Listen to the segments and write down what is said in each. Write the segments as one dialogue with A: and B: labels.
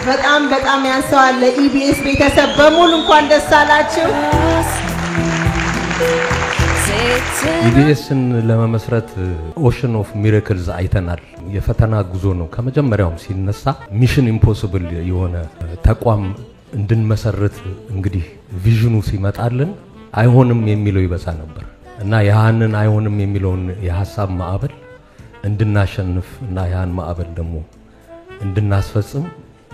A: በጣም ያንሰዋል። ለኢቢኤስ ቤተሰብ በሙሉ እንኳን ደስ አላችሁ።
B: ኢቢኤስን ለመመስረት ኦሽን ኦፍ ሚራክልስ አይተናል። የፈተና ጉዞ ነው። ከመጀመሪያውም ሲነሳ ሚሽን ኢምፖሲብል የሆነ ተቋም እንድንመሰርት እንግዲህ ቪዥኑ ሲመጣልን አይሆንም የሚለው ይበዛ ነበር እና ያንን አይሆንም የሚለውን የሐሳብ ማዕበል እንድናሸንፍ እና ያን ማዕበል ደግሞ እንድናስፈጽም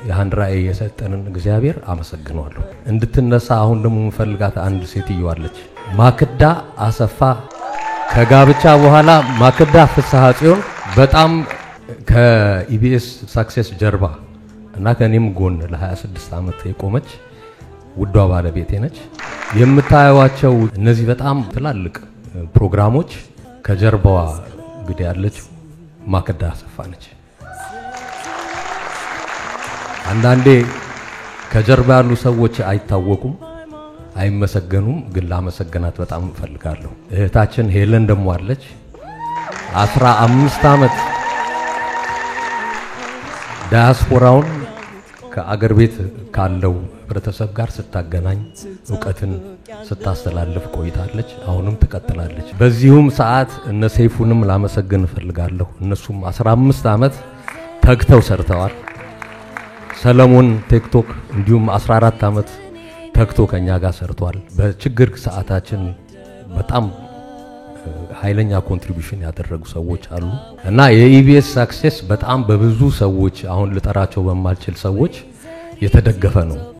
B: ያን ራዕይ የሰጠንን እግዚአብሔር አመሰግናለሁ። እንድትነሳ አሁን ደግሞ እንፈልጋት አንድ ሴትዮ አለች፣ ማክዳ አሰፋ። ከጋብቻ በኋላ ማክዳ ፍስሐ ጽዮን በጣም ከኢቢኤስ ሳክሴስ ጀርባ እና ከኔም ጎን ለ26 ዓመት የቆመች ውዷ ባለቤቴ ነች። የምታዩዋቸው እነዚህ በጣም ትላልቅ ፕሮግራሞች ከጀርባዋ እንግዲህ ያለች ማክዳ አሰፋ ነች። አንዳንዴ ከጀርባ ያሉ ሰዎች አይታወቁም፣ አይመሰገኑም፣ ግን ላመሰግናት በጣም እፈልጋለሁ። እህታችን ሄለን ደሞ አለች። 15 ዓመት ዳያስፖራውን ከአገር ቤት ካለው ህብረተሰብ ጋር ስታገናኝ ዕውቀትን ስታስተላልፍ ቆይታለች። አሁንም ትቀጥላለች። በዚሁም ሰዓት እነ ሰይፉንም ላመሰግን እፈልጋለሁ። እነሱም 15 ዓመት ተግተው ሰርተዋል። ሰለሞን ቲክቶክ እንዲሁም 14 ዓመት ተግቶ ከኛ ጋር ሰርቷል። በችግር ሰዓታችን በጣም ኃይለኛ ኮንትሪቢዩሽን ያደረጉ ሰዎች አሉ እና የኢቢኤስ ሳክሴስ በጣም በብዙ ሰዎች አሁን ልጠራቸው በማልችል ሰዎች የተደገፈ ነው።